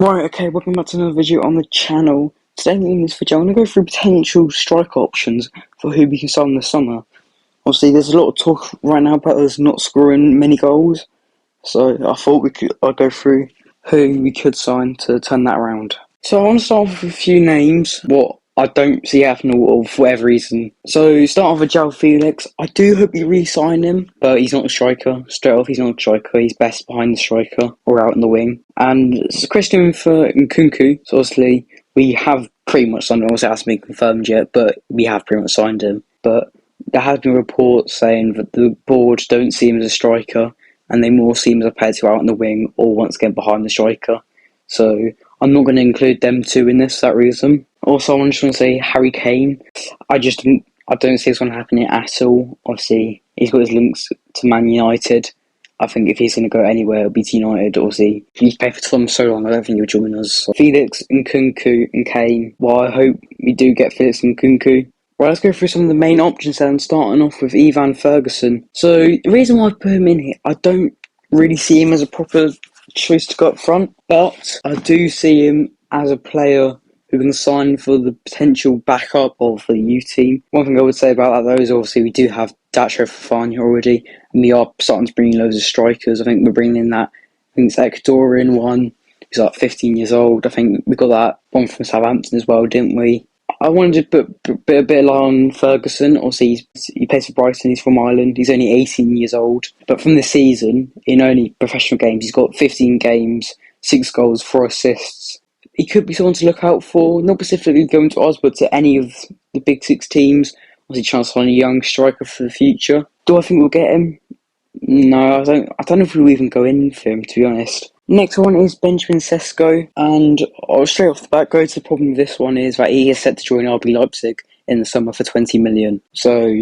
Right, okay, welcome back to another video on the channel. Today in this video I'm going to go through potential striker options for who we can sign this summer. Obviously there's a lot of talk right now about us not scoring many goals, so I thought I'd go through who we could sign to turn that around. So I want to start off with a few names, what I don't see happening or for whatever reason. So start off with João Felix. I do hope we re-sign him, but he's not a striker. Straight off, he's not a striker. He's best behind the striker or out in the wing. And Christian for Nkunku. So obviously we have pretty much signed him. Obviously it hasn't been confirmed yet, but we have pretty much signed him. But there has been reports saying that the board don't see him as a striker, and they more see him as a player to go out in the wing or once again behind the striker. So I'm not going to include them two in this for that reason. Also, I just want to say Harry Kane. I don't see this going to happen at all. Obviously, he's got his links to Man United. I think if he's going to go anywhere, it'll be to United. Obviously, he's played for Tottenham so long, I don't think he'll join us. So Felix, Nkunku and Kane. Well, I hope we do get Felix and Nkunku. Right, let's go through some of the main options then, starting off with Ivan Ferguson. So, the reason why I put him in here, I don't really see him as a proper choice to go up front, but I do see him as a player who can sign for the potential backup of the youth team. One thing I would say about that though is obviously we do have Dacho Fofana already, and we are starting to bring in loads of strikers. I think we're bringing in that, I think it's Ecuadorian one, who's like 15 years old. I think we got that one from Southampton as well, didn't we? I wanted to put a bit of light on Ferguson. Obviously, he plays for Brighton, he's from Ireland, he's only 18 years old. But from this season, in only professional games, he's got 15 games, 6 goals, 4 assists. He could be someone to look out for, not specifically going to us, but to any of the big 6 teams. Obviously, chance on a young striker for the future. Do I think we'll get him? No, I don't know if we'll even go in for him, to be honest. Next one is Benjamin Sesko, and I'll straight off the bat go to the problem with this one is that he is set to join RB Leipzig in the summer for 20 million. So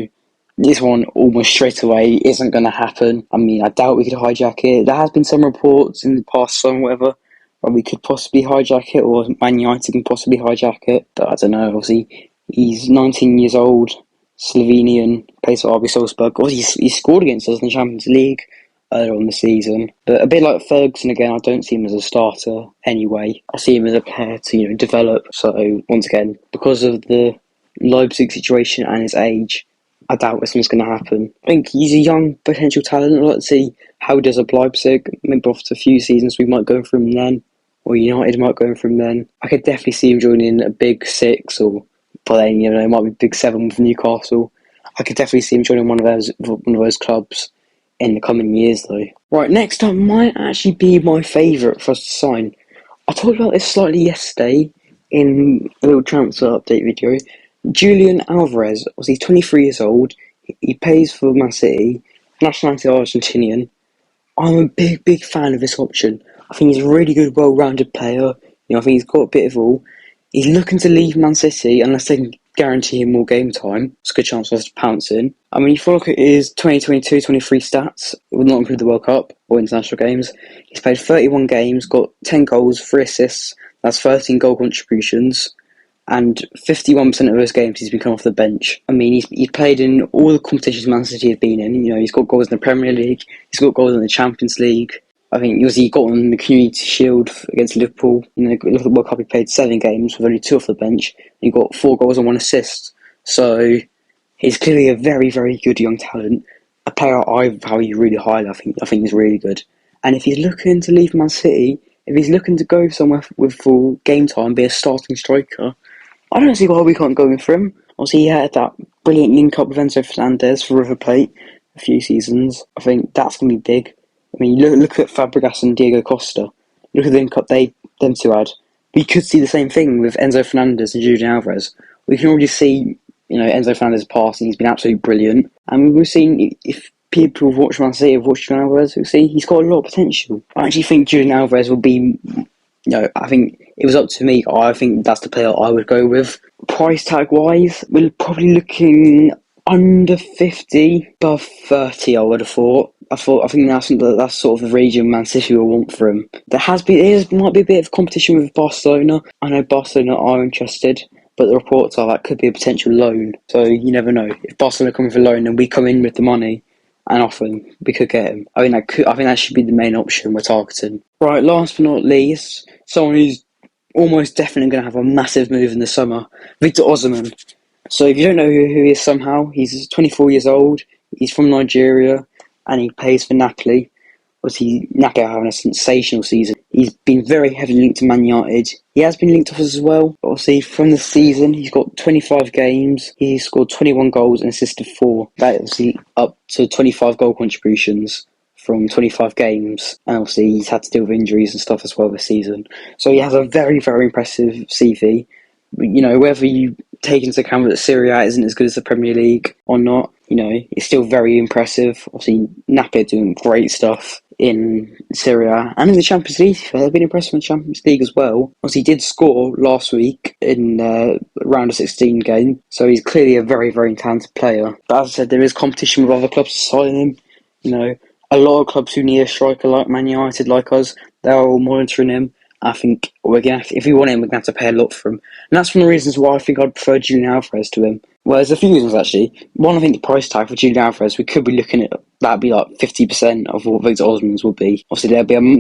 this one almost straight away isn't going to happen. I mean, I doubt we could hijack it. There has been some reports in the past summer, whatever, where we could possibly hijack it, or Man United can possibly hijack it. But I don't know, obviously, he's 19 years old, Slovenian, plays for RB Salzburg. Obviously, he scored against us in the Champions League earlier on the season. But a bit like Ferguson again, I don't see him as a starter anyway. I see him as a player to develop. So once again, because of the Leipzig situation and his age, I doubt this one's going to happen. I think he's a young potential talent. I'd like to see how he does at Leipzig. Maybe after a few seasons we might go from him then, or United might go from him then. I could definitely see him joining a big 6 or playing, it might be big 7 with Newcastle. I could definitely see him joining one of those clubs in the coming years though. Right, next up might actually be my favourite for us to sign. I talked about this slightly yesterday in a little transfer update video. Julian Alvarez, he's 23 years old, he plays for Man City, nationality Argentinian. I'm a big fan of this option. I think he's a really good, well-rounded player. I think he's got a bit of all. He's looking to leave Man City unless they can guarantee him more game time. It's a good chance for us to pounce in. I mean, if you look at his 2022-23 stats, it would not include the World Cup or international games. He's played 31 games, got 10 goals, 3 assists, that's 13 goal contributions, and 51% of those games he's been coming off the bench. I mean, he's played in all the competitions Man City have been in. He's got goals in the Premier League, he's got goals in the Champions League. I think he got on the Community Shield against Liverpool. Look at the World Cup, he played 7 games with only 2 off the bench. He got 4 goals and 1 assist. So he's clearly a very good young talent. A player I value really highly. I think he's really good. And if he's looking to leave Man City, if he's looking to go somewhere with full game time, be a starting striker, I don't see why we can't go in for him. Obviously, he had that brilliant link up with Enzo Fernandez for River Plate a few seasons. I think that's going to be big. I mean, look at Fabregas and Diego Costa. Look at the link up them two had. We could see the same thing with Enzo Fernandez and Julian Alvarez. We can already see, Enzo Fernandez passing. He's been absolutely brilliant. And we've seen, if people have watched Man City, have watched Julian Alvarez, we'll see he's got a lot of potential. I actually think Julian Alvarez will be, I think it was up to me. I think that's the player I would go with. Price tag wise, we're probably looking under 50, above 30, I would have thought. I think that's sort of the region Man City will want for him. There might be a bit of competition with Barcelona. I know Barcelona are interested, but the reports are that could be a potential loan. So you never know. If Barcelona come with a loan and we come in with the money, and often we could get him. I think that should be the main option we're targeting. Right, last but not least, someone who's almost definitely going to have a massive move in the summer, Victor Osimhen. So if you don't know who he is somehow, he's 24 years old, he's from Nigeria, and he plays for Napoli. Obviously, Napoli are having a sensational season. He's been very heavily linked to Man United. He has been linked to us as well. Obviously, from the season, he's got 25 games. He's scored 21 goals and assisted 4. That obviously up to 25 goal contributions from 25 games. And obviously, he's had to deal with injuries and stuff as well this season. So he has a very, very impressive CV. You know, whether you take into account that Serie A isn't as good as the Premier League or not, you know, it's still very impressive. Obviously, Napoli are doing great stuff in Serie A and in the Champions League. They've been impressive in the Champions League as well. Obviously, he did score last week in round of 16 game, so he's clearly a very, very talented player. But as I said, there is competition with other clubs to sign him. You know, a lot of clubs who need a striker like Man United, like us, they're all monitoring him. I think if we want him, we're going to have to pay a lot for him. And that's one of the reasons why I think I'd prefer Julian Alvarez to him. Well, there's a few reasons actually. One, I think the price tag for Julian Alvarez, we could be looking at, that'd be like 50% of what Victor Osimhen's will be. Obviously,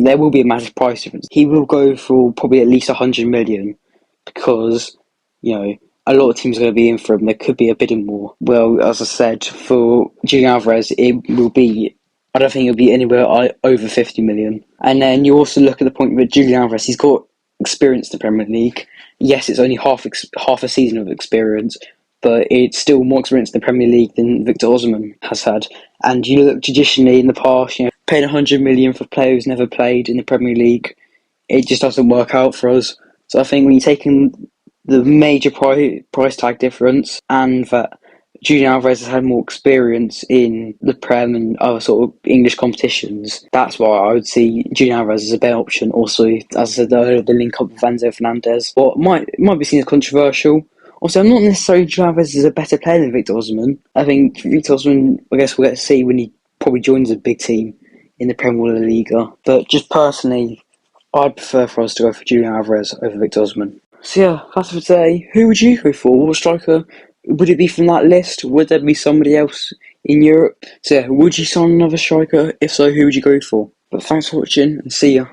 there will be a massive price difference. He will go for probably at least 100 million because, you know, a lot of teams are going to be in for him. There could be a bidding war. Well, as I said, for Julian Alvarez, it will be, I don't think it'll be anywhere over 50 million. And then you also look at the point with Julian Alvarez, he's got experience in the Premier League. Yes, it's only half a season of experience, but it's still more experience in the Premier League than Victor Osimhen has had. And you look traditionally in the past, you know, paying 100 million for players who's never played in the Premier League, it just doesn't work out for us. So I think when you're taking the major price tag difference and that Julian Alvarez has had more experience in the Prem and other sort of English competitions, that's why I would see Julian Alvarez as a better option. Also, as I said earlier, the link up with Enzo Fernandez. What might be seen as controversial. Also, I'm not necessarily Julian Alvarez is a better player than Victor Osimhen. I think Victor Osimhen, I guess we'll get to see when he probably joins a big team in the Premier League. But just personally, I'd prefer for us to go for Julian Alvarez over Victor Osimhen. So yeah, that's for today. Who would you go for? What striker would it be from that list? Would there be somebody else in Europe? So yeah, would you sign another striker? If so, who would you go for? But thanks for watching and see ya.